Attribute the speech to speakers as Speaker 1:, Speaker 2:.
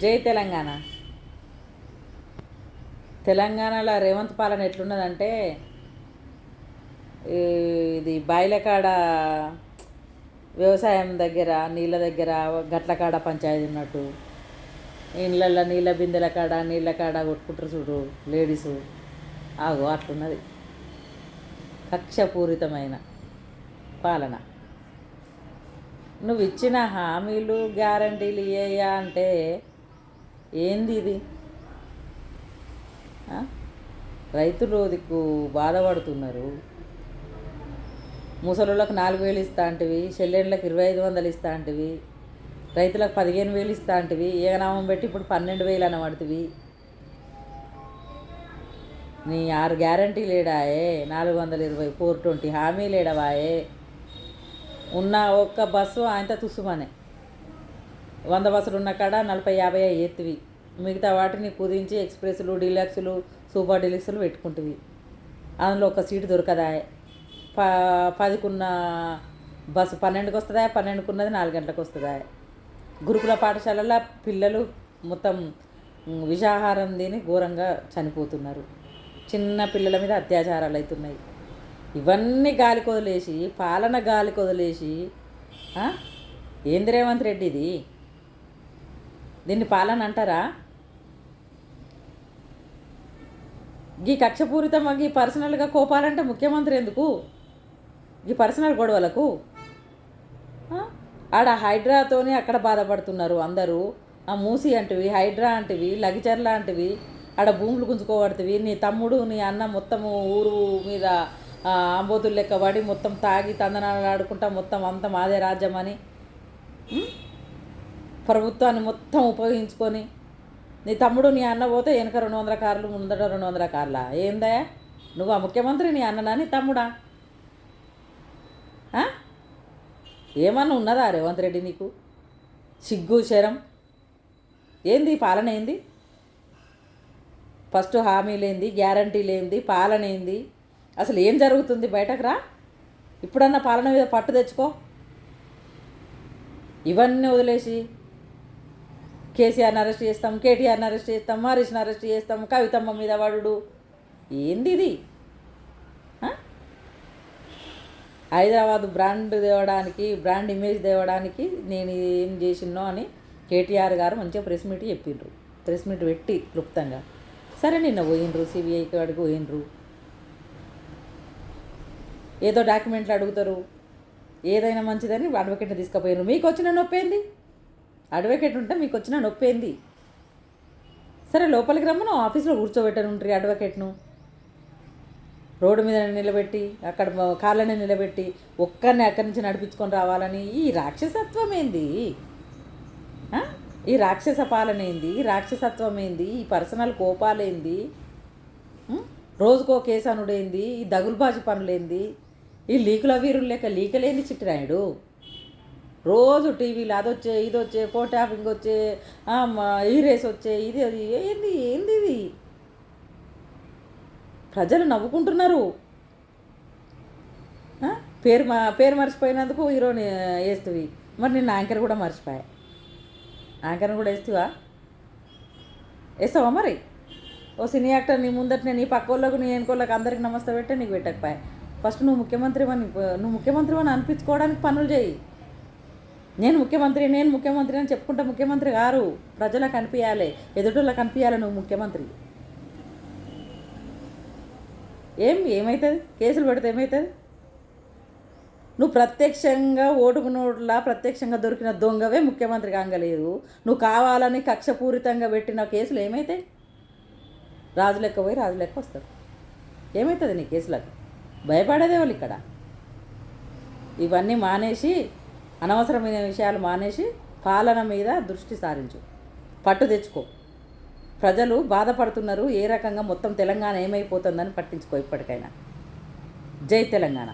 Speaker 1: జై తెలంగాణ. తెలంగాణలో రేవంత్ పాలన ఎట్లున్నదంటే ఇది బాయిల కాడ వ్యవసాయం దగ్గర నీళ్ళ దగ్గర గట్ల కాడ పంచాయతీ ఉన్నట్టు ఇళ్ళల్లో నీళ్ళ బిందెల కాడ నీళ్ళ కాడ కొట్టుకుంటారు చూడు లేడీసు. ఆగో అట్లున్నది కక్షపూరితమైన పాలన. నువ్వు ఇచ్చిన హామీలు గ్యారంటీలు ఇయ్యా అంటే ఏంది ఇది? రైతులు దిక్కు బాధపడుతున్నారు. ముసలుళ్ళకు 4,000 ఇస్తా అంటివి, చెల్లెళ్ళకి 2,500 ఇస్తా అంటివి, రైతులకు 15,000 ఇస్తా అంటివి, ఏకనామం పెట్టి ఇప్పుడు 12,000 అనబడుతుంది. నీ 6 గ్యారంటీ లేడాయే, 420 420 హామీ లేడవాయే. ఉన్న ఒక్క బస్సు ఆయనతో తుస్సుమనే 100 బస్సులు ఉన్న కాడ 40-50 ఎత్తువి, మిగతా వాటిని కుదించి ఎక్స్ప్రెస్లు డీలక్స్లు సూపర్ డీలక్స్లు పెట్టుకుంటువి. అందులో ఒక సీటు దొరకదా. 10కున్న బస్సు 12కి వస్తుందా, 12కున్నది 4 గంటలకు వస్తుందా. గురుకుల పాఠశాలల పిల్లలు మొత్తం విషాహారం తిని ఘోరంగా చనిపోతున్నారు. చిన్న పిల్లల మీద అత్యాచారాలు అవుతున్నాయి. ఇవన్నీ గాలి కొదిలేసి పాలన గాలి కొదిలేసి ఏంది రేవంత్ రెడ్డి ఇది? దీన్ని పాలన అంటారా? ఈ కక్షపూరితం ఈ పర్సనల్గా కోపాలంటే ముఖ్యమంత్రి ఎందుకు? ఈ పర్సనల్ గొడవలకు ఆడ హైడ్రాతోనే అక్కడ బాధపడుతున్నారు అందరూ. ఆ మూసి అంటివి, హైడ్రా అంటివి, లగిచర్ల అంటివి, ఆడ భూములు గుంజుకోబడుతుంది. నీ తమ్ముడు నీ అన్న మొత్తము ఊరు మీద అంబోతులు లెక్క పడి మొత్తం తాగి తందనాలు ఆడుకుంటా మొత్తం అంత మాదే రాజ్యం అని ప్రభుత్వాన్ని మొత్తం ఉపయోగించుకొని నీ తమ్ముడు నీ అన్న పోతే వెనక 200 కార్లు ముందట 200 కార్లా. ఏందా నువ్వు ఆ ముఖ్యమంత్రి? నీ అన్ననా నీ తమ్ముడా? ఏమన్నా ఉన్నదా రేవంత్ రెడ్డి నీకు? సిగ్గు శరం ఏంది? పాలన ఏంది? ఫస్ట్ హామీలేంది, గ్యారంటీ లేనిది, పాలన ఏంది? అసలు ఏం జరుగుతుంది? బయటకు రా. ఇప్పుడన్నా పాలన మీద పట్టు తెచ్చుకో. ఇవన్నీ వదిలేసి కేసీఆర్ని అరెస్ట్ చేస్తాం, కేటీఆర్ని అరెస్ట్ చేస్తాం, హరీష్ని అరెస్ట్ చేస్తాం, కవితమ్మ మీద వాడు ఏంది ఇది? హైదరాబాద్ బ్రాండ్ తేవడానికి, బ్రాండ్ ఇమేజ్ తేవడానికి నేను ఏం చేసినో అని కేటీఆర్ గారు మంచిగా ప్రెస్ మీట్ చెప్పిండ్రు. ప్రెస్ మీట్ పెట్టి క్లుప్తంగా. సరే నిన్న పోయినరు, సిబిఐ కాడికి పోయినరు. ఏదో డాక్యుమెంట్లు అడుగుతారు, ఏదైనా మంచిదని అడ్వకేట్ని తీసుకుపోయినారు. మీకు వచ్చిన నొప్పి ఏంది? అడ్వకేట్ ఉంటే మీకు వచ్చిన నొప్పి ఏంది? సరే లోపలికి రమ్మను, ఆఫీస్లో కూర్చోబెట్టను ఉంటుంది అడ్వకేట్ను. రోడ్డు మీద నిలబెట్టి అక్కడ కాళ్ళని నిలబెట్టి ఒక్కరిని అక్కడి నుంచి నడిపించుకొని రావాలని ఈ రాక్షసత్వం ఏంది? ఈ రాక్షస పాలన ఏంది? ఈ రాక్షసత్వం ఏంది? ఈ పర్సనల్ కోపాలేంది? రోజుకో కేసు అనుడేంది? ఈ దగులుబాజు పనులేంది? ఈ లీకుల వీరులు లేక లీకలేంది చిట్టిరాయుడు? రోజు టీవీలో అదొచ్చే ఇదొచ్చే ఫోన్ ట్యాపింగ్ వచ్చే ఈ రేస్ వచ్చే ఇది ఏంది ఏంది ఇది? ప్రజలు నవ్వుకుంటున్నారు. పేరు మర్చిపోయినందుకు హీరోని వేస్తువి. మరి నిన్న యాంకర్ కూడా మర్చిపోయా. యాంకర్ని కూడా వేస్తావా మరి? ఓ సినీ యాక్టర్ నీ ముందట నీ పక్కోళ్ళకు నీ ఎన్కోళ్ళకి అందరికి నమస్తే పెట్టే నీకు పెట్టకపోయా. ఫస్ట్ నువ్వు ముఖ్యమంత్రి అని అనిపించుకోవడానికి పనులు చేయి. నేను ముఖ్యమంత్రి అని చెప్పుకుంటా ముఖ్యమంత్రి గారు. ప్రజలకు అనిపించాలి, ఎదుటోళ్ళకి అనిపించాలి నువ్వు ముఖ్యమంత్రి. ఏమవుతుంది? కేసులు పెడితే ఏమవుతుంది? నువ్వు ప్రత్యక్షంగా ఓటుకు నోట్లా ప్రత్యక్షంగా దొరికిన దొంగవే ముఖ్యమంత్రి కాగలేదు. నువ్వు కావాలని కక్షపూరితంగా పెట్టిన కేసులు ఏమవుతాయి? రాజు లెక్క పోయి రాజు లెక్క వస్తారు. ఏమవుతుంది నీ కేసులకు? భయపడేదే వాళ్ళు ఇక్కడ. ఇవన్నీ మానేసి, అనవసరమైన విషయాలు మానేసి పాలన మీద దృష్టి సారించు, పట్టు తెచ్చుకో. ప్రజలు బాధపడుతున్నారు. ఏ రకంగా మొత్తం తెలంగాణ ఏమైపోతుందని పట్టించుకో ఇప్పటికైనా. జై తెలంగాణ.